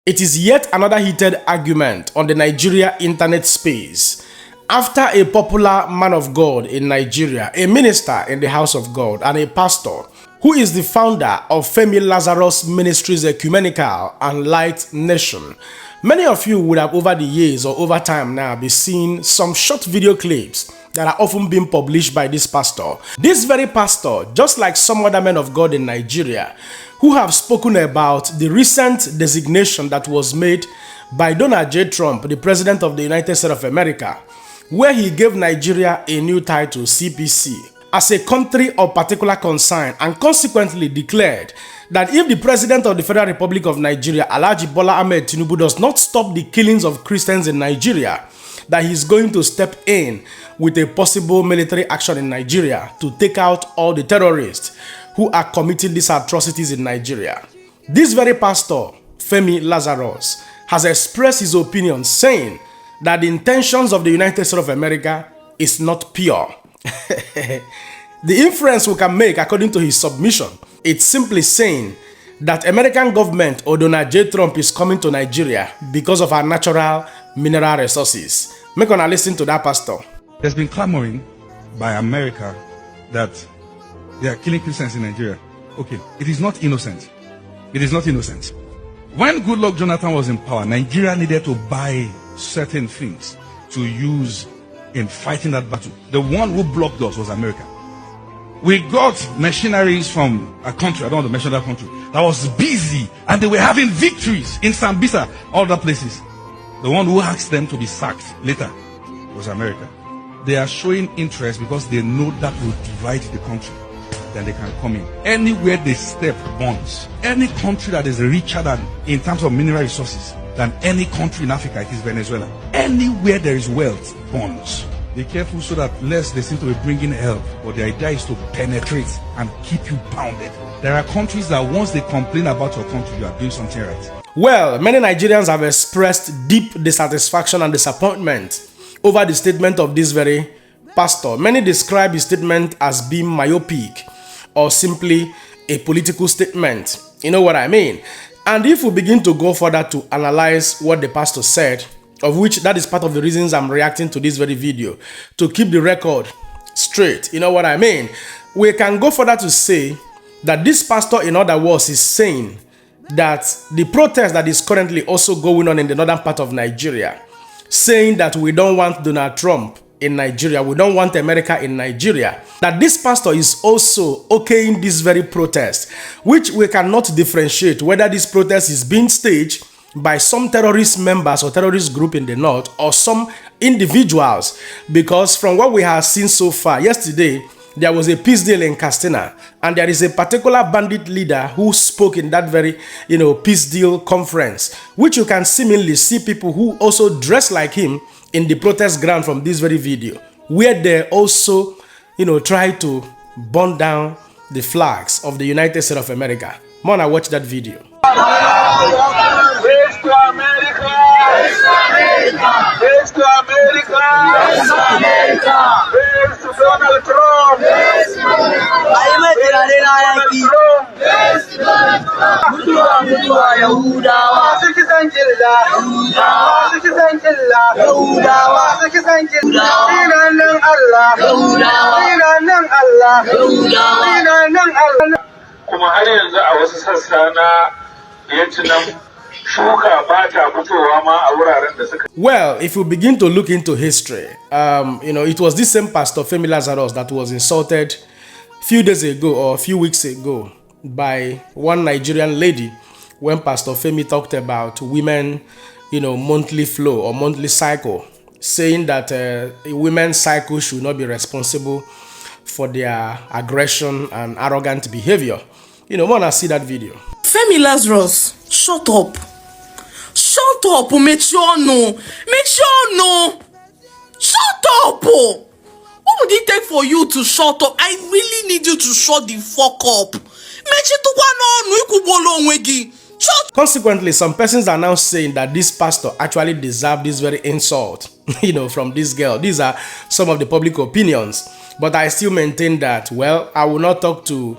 It is yet another heated argument on the Nigeria internet space after a popular man of God in Nigeria, a minister in the house of God, and a pastor who is the founder of Femi Lazarus Ministries Ecumenical and Light Nation. Many of you would have over the years or over time now be seeing some short video clips that are often being published by this pastor. This very pastor, just like some other men of God in Nigeria, who have spoken about the recent designation that was made by Donald J. Trump, the President of the United States of America, where he gave Nigeria a new title, CPC, as a country of particular concern, and consequently declared that if the President of the Federal Republic of Nigeria, Alhaji Bola Ahmed Tinubu, does not stop the killings of Christians in Nigeria, that he's going to step in with a possible military action in Nigeria to take out all the terrorists who are committing these atrocities in Nigeria. This very pastor, Femi Lazarus, has expressed his opinion, saying that the intentions of the United States of America is not pure. The inference we can make according to his submission, it's simply saying that American government or Donald J. Trump is coming to Nigeria because of our natural mineral resources. Make una listen to that pastor. There's been clamoring by America that they are killing Christians in Nigeria. Okay, it is not innocent. It is not innocent. When Goodluck Jonathan was in power, Nigeria needed to buy certain things to use in fighting that battle. The one who blocked us was America. We got machineries from a country, I don't want to mention that country, that was busy and they were having victories in Sambisa, all the places. The one who asked them to be sacked later was America. They are showing interest because they know that will divide the country. Then they can come in. Anywhere they step bonds. Any country that is richer than, in terms of mineral resources, than any country in Africa, it is Venezuela. Anywhere there is wealth, bonds. Be careful so that less they seem to be bringing help, but the idea is to penetrate and keep you bounded. There are countries that once they complain about your country, you are doing something right. Well, many Nigerians have expressed deep dissatisfaction and disappointment over the statement of this very pastor. Many describe his statement as being myopic or simply a political statement. You know what I mean? And if we begin to go further to analyze what the pastor said, of which that is part of the reasons I'm reacting to this very video, to keep the record straight, you know what I mean? We can go further to say that this pastor, in other words, is saying that the protest that is currently also going on in the northern part of Nigeria, saying that we don't want Donald Trump in Nigeria, we don't want America in Nigeria, that this pastor is also okaying this very protest, which we cannot differentiate whether this protest is being staged by some terrorist members or terrorist group in the north or some individuals, because from what we have seen so far, yesterday there was a peace deal in Castina, and there is a particular bandit leader who spoke in that very, peace deal conference, which you can seemingly see people who also dress like him in the protest ground from this very video, where they also, try to burn down the flags of the United States of America. Mona, watch that video. Praise to America! Praise to America! Praise to America! Praise to America! Praise to Donald Trump! Praise to Donald Trump! Praise to Donald Trump! Mutuwa Yahudawa! Masu kisan killa! Yahudawa! Masu kisan killa! Yahudawa! Masu kisan killa! Sinannen Allah! Yahudawa! Sinannen Allah! Yahudawa! Sinannen Allah! Kuma har yanzu a wasu sassa na yankin nan well, if you begin to look into history, it was this same pastor, Femi Lazarus, that was insulted a few days ago or a few weeks ago by one Nigerian lady when Pastor Femi talked about women, monthly flow or monthly cycle, saying that a women's cycle should not be responsible for their aggression and arrogant behavior. Wanna see that video? Femi Lazarus, shut up. Shut up, make sure no. Shut up. What would it take for you to shut up? I really need you to shut the fuck up. Consequently, some persons are now saying that this pastor actually deserved this very insult, from this girl. These are some of the public opinions. But I still maintain that, well, I will not talk to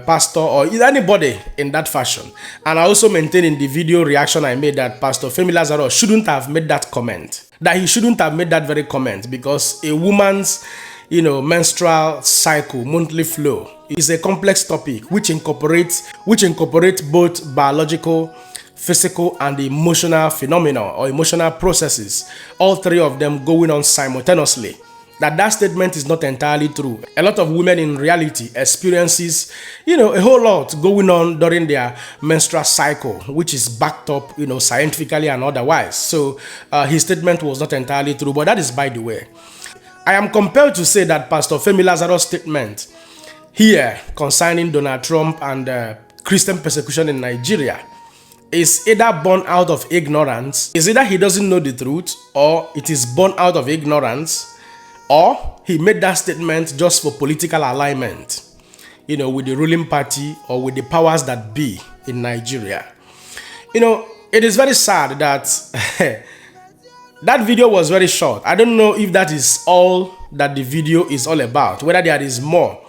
pastor or anybody in that fashion. And I also maintain in the video reaction I made that Pastor Femi Lazarus shouldn't have made that comment. That he shouldn't have made that very comment, because a woman's menstrual cycle, monthly flow, is a complex topic which incorporates both biological, physical, and emotional phenomena or emotional processes, all three of them going on simultaneously. That statement is not entirely true. A lot of women in reality experiences, a whole lot going on during their menstrual cycle, which is backed up, scientifically and otherwise. So his statement was not entirely true, but that is by the way. I am compelled to say that Pastor Femi Lazarus' statement here concerning Donald Trump and Christian persecution in Nigeria is either born out of ignorance, is either he doesn't know the truth, or it is born out of ignorance, or he made that statement just for political alignment, with the ruling party or with the powers that be in Nigeria. It is very sad that that video was very short. I don't know if that is all that the video is all about, whether there is more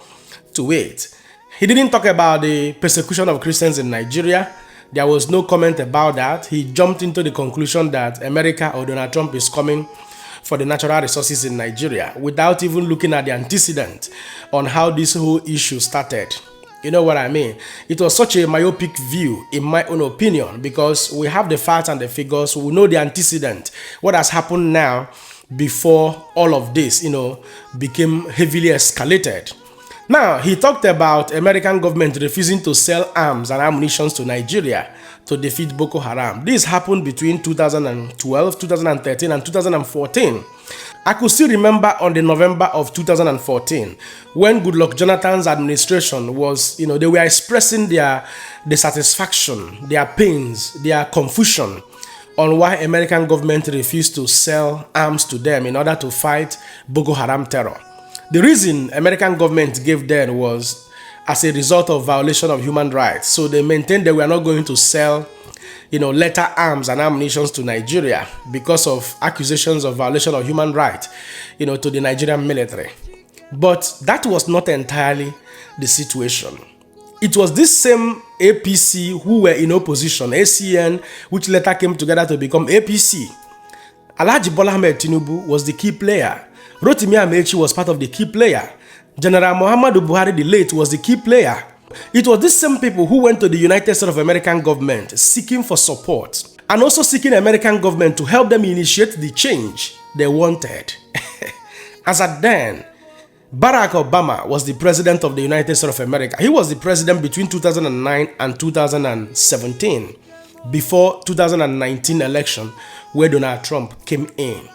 to it. He didn't talk about the persecution of Christians in Nigeria. There was no comment about that. He jumped into the conclusion that America or Donald Trump is coming for the natural resources in Nigeria without even looking at the antecedent on how this whole issue started. You know what I mean? It was such a myopic view, in my own opinion, because we have the facts and the figures. We know the antecedent, what has happened now before all of this, became heavily escalated. Now, he talked about American government refusing to sell arms and ammunition to Nigeria to defeat Boko Haram. This happened between 2012, 2013, and 2014. I could still remember on the November of 2014 when Goodluck Jonathan's administration was, they were expressing their dissatisfaction, their pains, their confusion on why American government refused to sell arms to them in order to fight Boko Haram terror. The reason American government gave then was as a result of violation of human rights. So they maintained they were not going to sell, lethal arms and ammunition to Nigeria because of accusations of violation of human rights, to the Nigerian military. But that was not entirely the situation. It was this same APC who were in opposition, ACN, which later came together to become APC. Alhaji Bola Ahmed Tinubu was the key player. Rotimi Amechi was part of the key player. General Muhammadu Buhari the late was the key player. It was these same people who went to the United States of American government seeking for support and also seeking American government to help them initiate the change they wanted. As at then, Barack Obama was the president of the United States of America. He was the president between 2009 and 2017, before 2019 election where Donald Trump came in.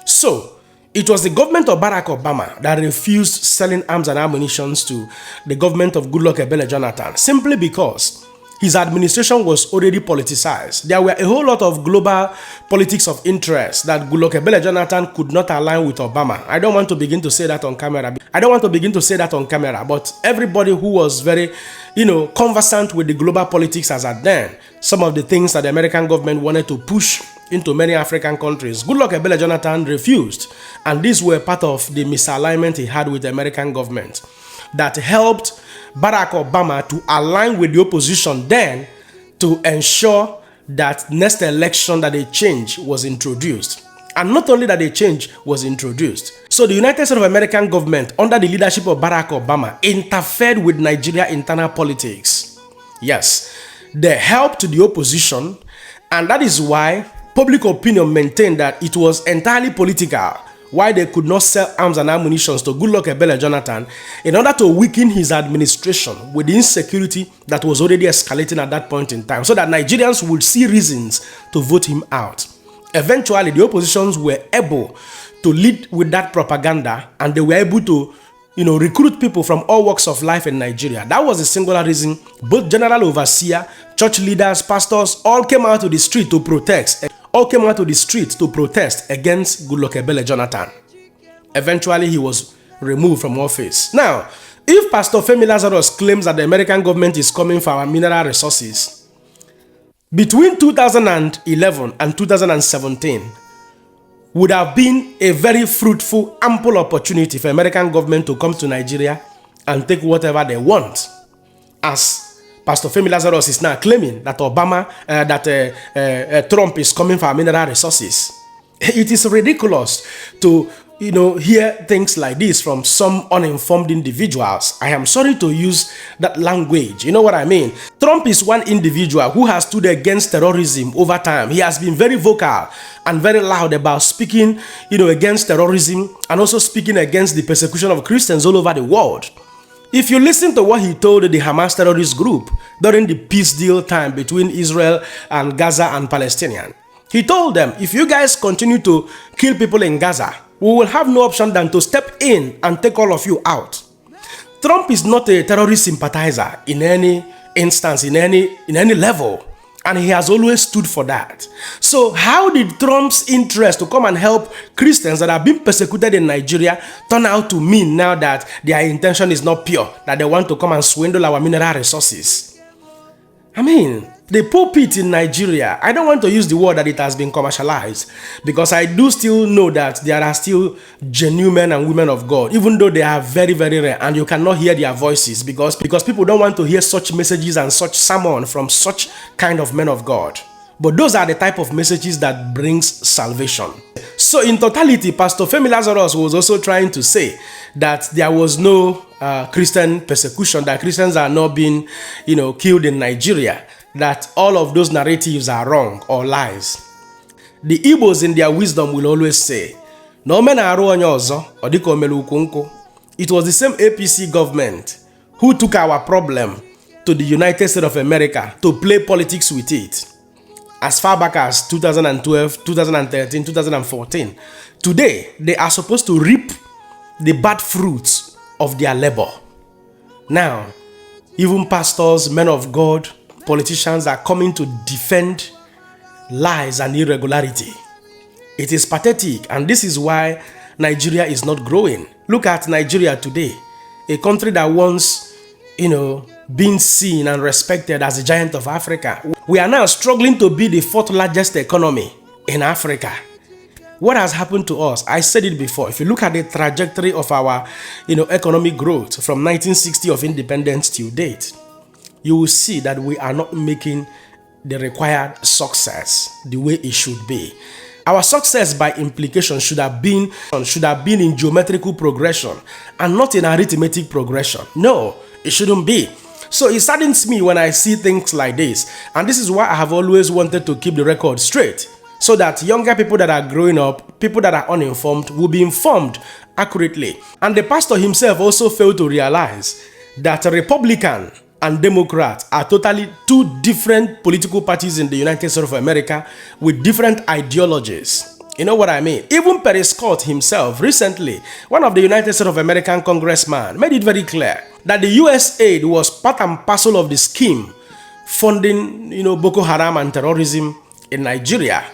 So, it was the government of Barack Obama that refused selling arms and ammunition to the government of Goodluck Ebele Jonathan, simply because his administration was already politicized. There were a whole lot of global politics of interest that Goodluck Ebele Jonathan could not align with Obama. I don't want to begin to say that on camera. But everybody who was very, conversant with the global politics as at then, some of the things that the American government wanted to push into many African countries, Goodluck Ebele Jonathan refused. And these were part of the misalignment he had with the American government that helped Barack Obama to align with the opposition then to ensure that next election that a change was introduced. And not only that a change was introduced. So the United States of American government under the leadership of Barack Obama interfered with Nigeria internal politics. Yes, they helped the opposition, and that is why public opinion maintained that it was entirely political, why they could not sell arms and ammunition to Goodluck Ebele Jonathan in order to weaken his administration with the insecurity that was already escalating at that point in time, so that Nigerians would see reasons to vote him out. Eventually, the oppositions were able to lead with that propaganda, and they were able to, recruit people from all walks of life in Nigeria. That was the singular reason both general overseer, church leaders, pastors all came out to the street to protest. Against Goodluck Ebele Jonathan. Eventually, he was removed from office. Now, if Pastor Femi Lazarus claims that the American government is coming for our mineral resources, between 2011 and 2017 would have been a very fruitful, ample opportunity for American government to come to Nigeria and take whatever they want. as Pastor Femi Lazarus is now claiming that Trump is coming for our mineral resources. It is ridiculous to hear things like this from some uninformed individuals. I am sorry to use that language. You know what I mean? Trump is one individual who has stood against terrorism over time. He has been very vocal and very loud about speaking, against terrorism and also speaking against the persecution of Christians all over the world. If you listen to what he told the Hamas terrorist group during the peace deal time between Israel and Gaza and Palestinians, he told them, if you guys continue to kill people in Gaza, we will have no option than to step in and take all of you out. Trump is not a terrorist sympathizer in any instance, in any level, and he has always stood for that. So how did Trump's interest to come and help Christians that have been persecuted in Nigeria turn out to mean now that their intention is not pure, that they want to come and swindle our mineral resources? I mean, the pulpit in Nigeria, I don't want to use the word that it has been commercialized, because I do still know that there are still genuine men and women of God, even though they are very, very rare and you cannot hear their voices because people don't want to hear such messages and such sermon from such kind of men of God. But those are the type of messages that brings salvation. So in totality, Pastor Femi Lazarus was also trying to say that there was no Christian persecution, that Christians are not being, killed in Nigeria, that all of those narratives are wrong or lies. The Igbos in their wisdom will always say, "No men arụ onye ọzọ, ọ dịka o mere ukwu nkwụ." It was the same APC government who took our problem to the United States of America to play politics with it. As far back as 2012, 2013, 2014. Today, they are supposed to reap the bad fruits of their labor. Now, even pastors, men of God, politicians are coming to defend lies and irregularity. It is pathetic, and this is why Nigeria is not growing. Look at Nigeria today, a country that once, being seen and respected as the giant of Africa. We are now struggling to be the fourth largest economy in Africa. What has happened to us? I said it before. If you look at the trajectory of our, economic growth from 1960 of independence till date, you will see that we are not making the required success the way it should be. Our success by implication should have been in geometrical progression and not in arithmetic progression. No, it shouldn't be. So it saddens me when I see things like this. And this is why I have always wanted to keep the record straight, so that younger people that are growing up, people that are uninformed, will be informed accurately. And the pastor himself also failed to realize that Republican and Democrat are totally two different political parties in the United States of America with different ideologies. You know what I mean? Even Perry Scott himself recently, one of the United States of American congressmen, made it very clear that the US aid was part and parcel of the scheme funding, Boko Haram and terrorism in Nigeria.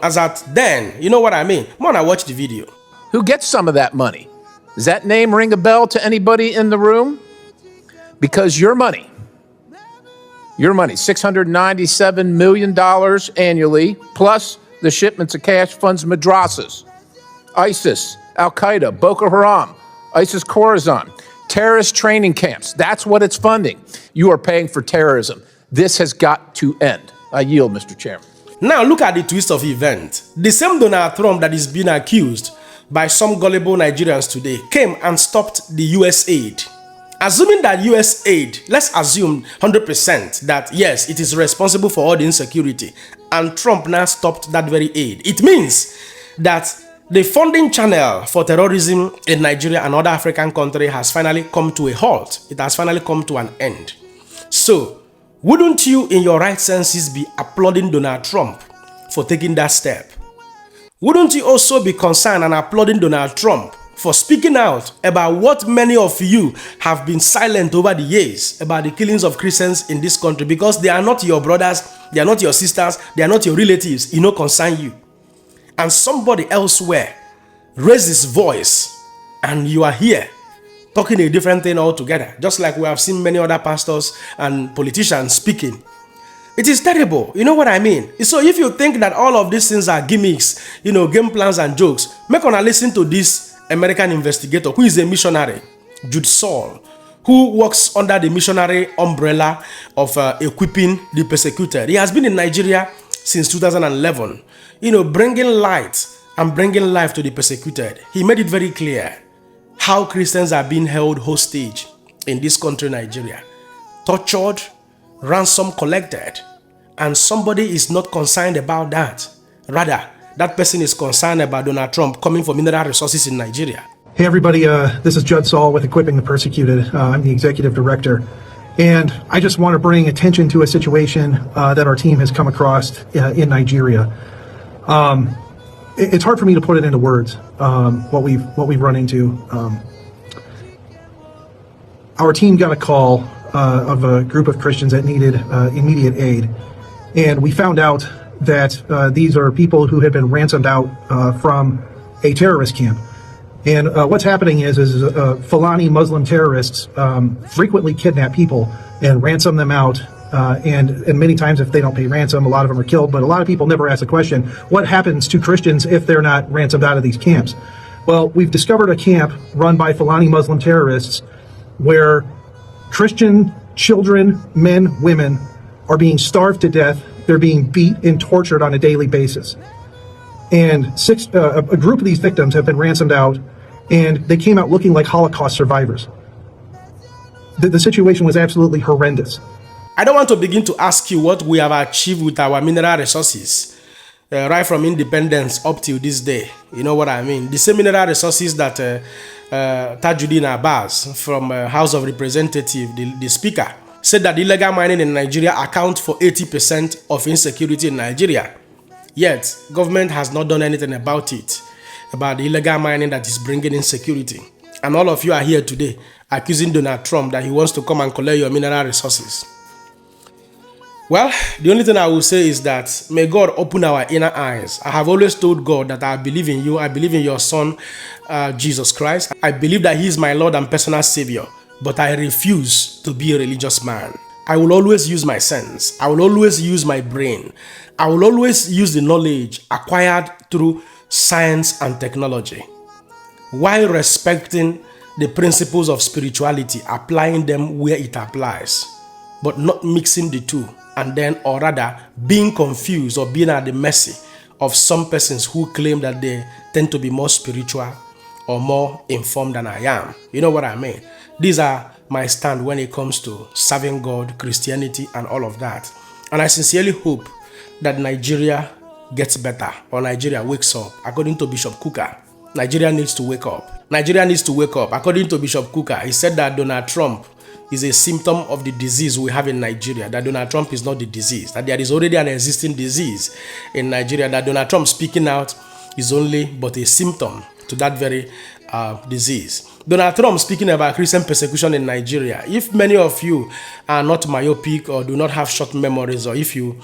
As at then, you know what I mean? Mona, watch the video. Who gets some of that money? Does that name ring a bell to anybody in the room? Because your money, $697 million annually, plus the shipments of cash funds madrasas, ISIS, Al-Qaeda, Boko Haram, ISIS Khorasan, terrorist training camps. That's what it's funding. You are paying for terrorism. This has got to end. I yield, Mr. Chairman. Now look at the twist of event. The same Donald Trump that is being accused by some gullible Nigerians today came and stopped the US aid. Assuming that US aid, let's assume 100% that yes, it is responsible for all the insecurity, and Trump now stopped that very aid. It means that the funding channel for terrorism in Nigeria and other African countries has finally come to a halt. It has finally come to an end. So, wouldn't you in your right senses be applauding Donald Trump for taking that step? Wouldn't you also be concerned and applauding Donald Trump for speaking out about what many of you have been silent over the years about the killings of Christians in this country, because they are not your brothers, they are not your sisters, they are not your relatives, it no concern you. And somebody elsewhere raised his voice and you are here talking a different thing altogether, just like we have seen many other pastors and politicians speaking. It is terrible, you know what I mean? So if you think that all of these things are gimmicks, game plans and jokes, make una listen to this American investigator who is a missionary, Jude Saul, who works under the missionary umbrella of equipping the persecuted. He has been in Nigeria since 2011, bringing light and bringing life to the persecuted. He made it very clear how Christians are being held hostage in this country, Nigeria, tortured, ransom collected, and somebody is not concerned about that. Rather, that person is concerned about Donald Trump coming for mineral resources in Nigeria. Hey everybody, this is Judd Saul with Equipping the Persecuted. I'm the executive director, and I just want to bring attention to a situation that our team has come across in Nigeria. It's hard for me to put it into words, what we've run into. Our team got a call of a group of Christians that needed immediate aid, and we found out that these are people who had been ransomed out from a terrorist camp. And what's happening is Fulani Muslim terrorists frequently kidnap people and ransom them out. And many times if they don't pay ransom, a lot of them are killed. But a lot of people never ask the question, what happens to Christians if they're not ransomed out of these camps? Well, we've discovered a camp run by Fulani Muslim terrorists where Christian children, men, women are being starved to death. They're being beat and tortured on a daily basis. And a group of these victims have been ransomed out, and they came out looking like Holocaust survivors. The situation was absolutely horrendous. I don't want to begin to ask you what we have achieved with our mineral resources, right from independence up till this day. You know what I mean? The same mineral resources that Tajuddin Abbas from House of Representatives, the speaker, said that illegal mining in Nigeria accounts for 80% of insecurity in Nigeria. Yet, government has not done anything about it, about the illegal mining that is bringing insecurity. And all of you are here today accusing Donald Trump that he wants to come and collect your mineral resources. Well, the only thing I will say is that may God open our inner eyes. I have always told God that I believe in you. I believe in your son, Jesus Christ. I believe that he is my Lord and personal Savior. But I refuse to be a religious man. I will always use my sense. I will always use my brain. I will always use the knowledge acquired through science and technology, while respecting the principles of spirituality, applying them where it applies, but not mixing the two, and then, or rather, being confused or being at the mercy of some persons who claim that they tend to be more spiritual or more informed than I am. You know what I mean? These are my stand when it comes to serving God, Christianity, and all of that. And I sincerely hope that Nigeria gets better, or Nigeria wakes up. According to Bishop Kuka, Nigeria needs to wake up. Nigeria needs to wake up. According to Bishop Kuka, he said that Donald Trump is a symptom of the disease we have in Nigeria, that Donald Trump is not the disease, that there is already an existing disease in Nigeria, that Donald Trump speaking out is only but a symptom to that very disease. Donald Trump speaking about Christian persecution in Nigeria. If many of you are not myopic or do not have short memories, or if you,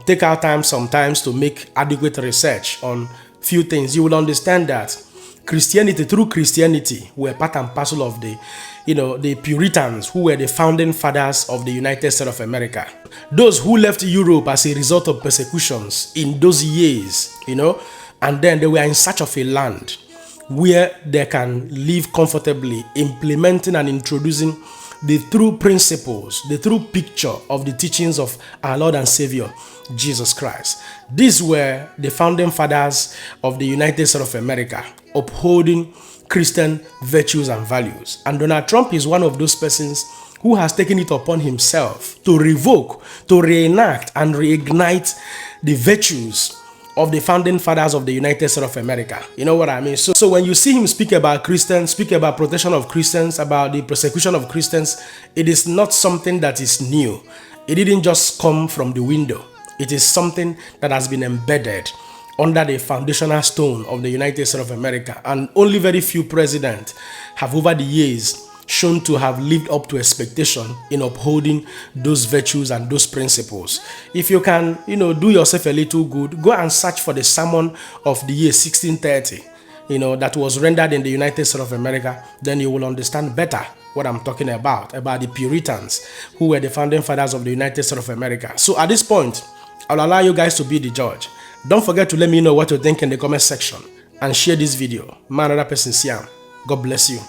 take out time sometimes to make adequate research on few things, you will understand that Christianity, through Christianity, were part and parcel of the Puritans, who were the founding fathers of the United States of America. Those who left Europe as a result of persecutions in those years, and then they were in search of a land where they can live comfortably, implementing and introducing the true principles, the true picture of the teachings of our Lord and Savior, Jesus Christ. These were the founding fathers of the United States of America, upholding Christian virtues and values. And Donald Trump is one of those persons who has taken it upon himself to revoke, to reenact and reignite the virtues of the founding fathers of the United States of America. You know what I mean? So when you see him speak about Christians, speak about protection of Christians, about the persecution of Christians, it is not something that is new. It didn't just come from the window. It is something that has been embedded under the foundational stone of the United States of America. And only very few presidents have over the years shown to have lived up to expectation in upholding those virtues and those principles. If you can, do yourself a little good, go and search for the sermon of the year 1630, that was rendered in the United States of America, then you will understand better what I'm talking about the Puritans, who were the founding fathers of the United States of America. So at this point, I'll allow you guys to be the judge. Don't forget to let me know what you think in the comment section, and share this video. Man, another person, see you. God bless you.